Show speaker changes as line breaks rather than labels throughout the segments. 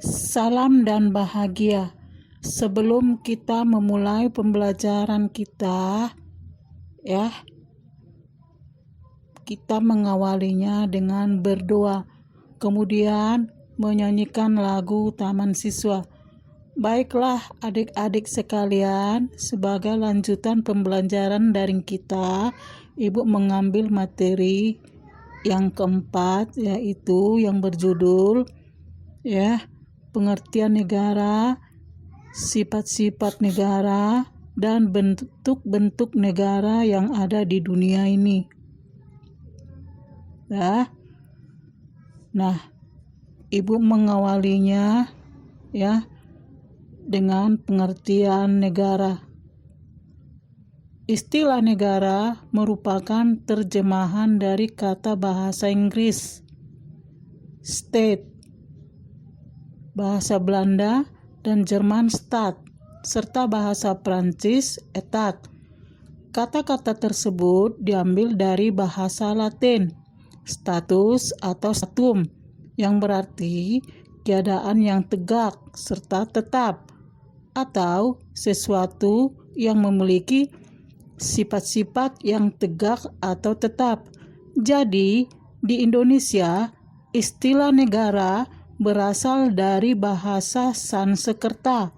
Salam dan bahagia. Sebelum kita memulai pembelajaran kita, kita mengawalinya dengan berdoa, kemudian menyanyikan lagu Taman Siswa. Baiklah adik-adik sekalian, sebagai lanjutan pembelajaran daring kita, Ibu mengambil materi yang keempat, yaitu yang berjudul pengertian negara, sifat-sifat negara, dan bentuk-bentuk negara yang ada di dunia ini. Nah, Ibu mengawalinya dengan pengertian negara. Istilah negara merupakan terjemahan dari kata bahasa Inggris state, bahasa Belanda dan Jerman Staat, serta bahasa Prancis Etat. Kata-kata tersebut diambil dari bahasa Latin status atau statum, yang berarti keadaan yang tegak serta tetap, atau sesuatu yang memiliki sifat-sifat yang tegak atau tetap. Jadi, di Indonesia, istilah negara berasal dari bahasa Sanskerta,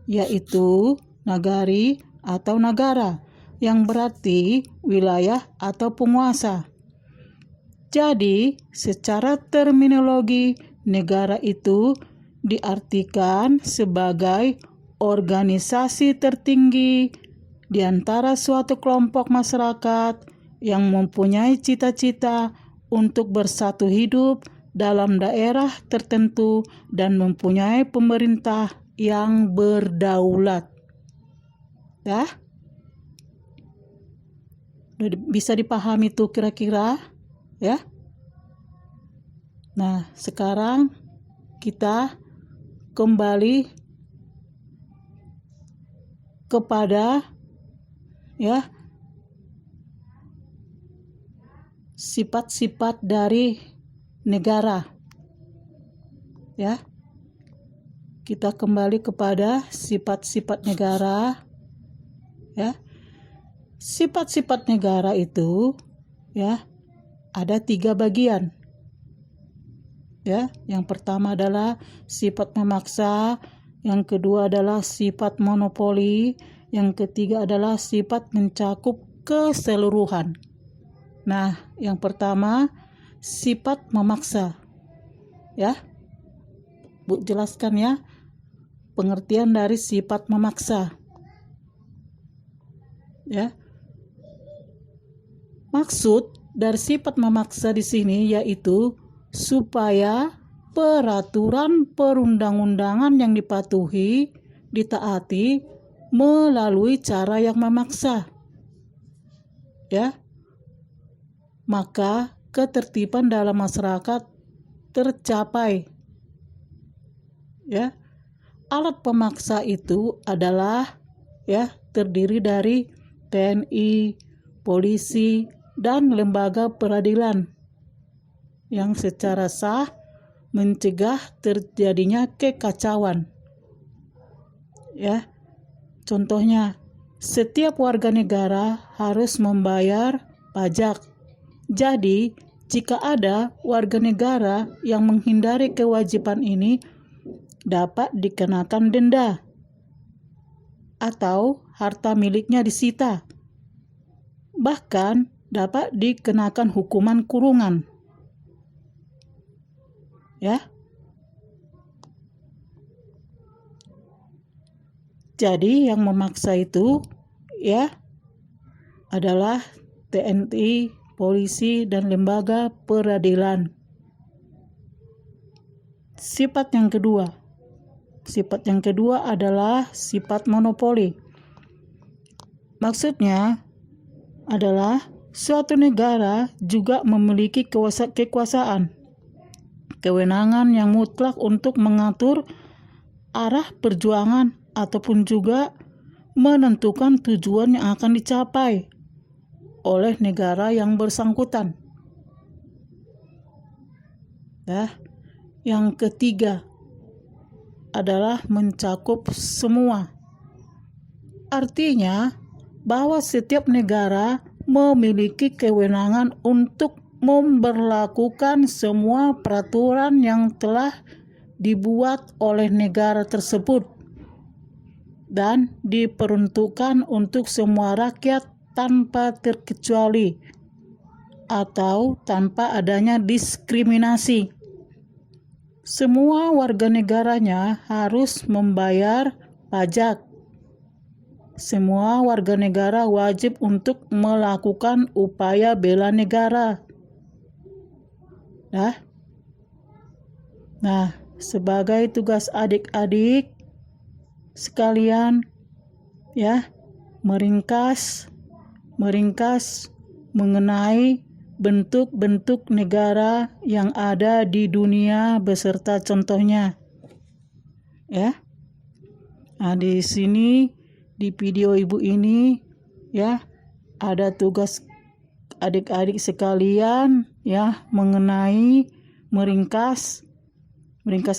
yaitu nagari atau negara, yang berarti wilayah atau penguasa. Jadi, secara terminologi, negara itu diartikan sebagai organisasi tertinggi di antara suatu kelompok masyarakat yang mempunyai cita-cita untuk bersatu hidup dalam daerah tertentu dan mempunyai pemerintah yang berdaulat. Bisa dipahami tuh kira-kira, Nah, sekarang kita kembali kepada sifat-sifat dari negara. Kita kembali kepada sifat-sifat negara. Sifat-sifat negara itu ada 3 bagian. Yang pertama adalah sifat memaksa, yang kedua adalah sifat monopoli, yang ketiga adalah sifat mencakup keseluruhan. Nah, yang pertama sifat memaksa. Bu jelaskan pengertian dari sifat memaksa. Maksud dari sifat memaksa di sini yaitu supaya peraturan perundang-undangan yang dipatuhi ditaati melalui cara yang memaksa. Maka ketertiban dalam masyarakat tercapai. Alat pemaksa itu adalah terdiri dari TNI, polisi, dan lembaga peradilan yang secara sah mencegah terjadinya kekacauan. Contohnya, setiap warga negara harus membayar pajak. Jadi, jika ada warga negara yang menghindari kewajiban ini, dapat dikenakan denda atau harta miliknya disita. Bahkan dapat dikenakan hukuman kurungan. Jadi yang memaksa itu adalah TNI, polisi, dan lembaga peradilan. Sifat yang kedua adalah sifat monopoli. Maksudnya adalah suatu negara juga memiliki kekuasaan, kewenangan yang mutlak untuk mengatur arah perjuangan ataupun juga menentukan tujuan yang akan dicapai oleh negara yang bersangkutan. Yang ketiga, adalah mencakup semua. Artinya bahwa setiap negara memiliki kewenangan untuk memberlakukan semua peraturan yang telah dibuat oleh negara tersebut dan diperuntukkan untuk semua rakyat tanpa terkecuali atau tanpa adanya diskriminasi. Semua warga negaranya harus membayar pajak. Semua warga negara wajib untuk melakukan upaya bela negara. Nah, sebagai tugas adik-adik sekalian, ya, meringkas mengenai bentuk-bentuk negara yang ada di dunia beserta contohnya. Ya. Nah, di sini di video ibu ini ya ada tugas adik-adik sekalian ya mengenai meringkas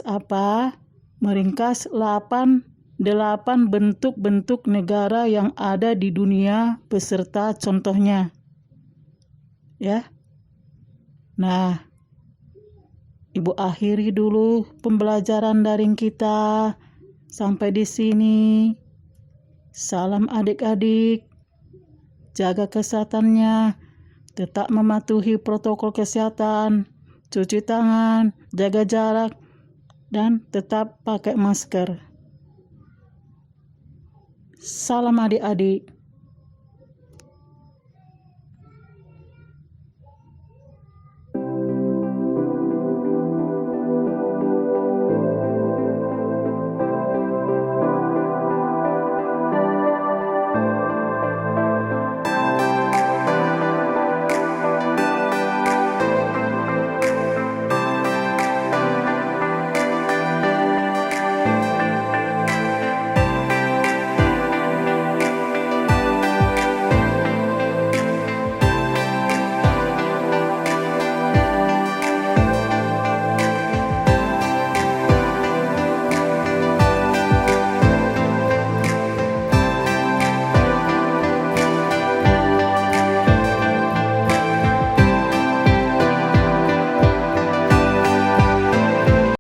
apa? Meringkas 8 bentuk-bentuk negara yang ada di dunia beserta contohnya. Ya. Nah, ibu akhiri dulu pembelajaran daring kita sampai di sini. Salam adik-adik. Jaga kesehatannya. Tetap mematuhi protokol kesehatan, cuci tangan, jaga jarak, dan tetap pakai masker. Salam adik-adik.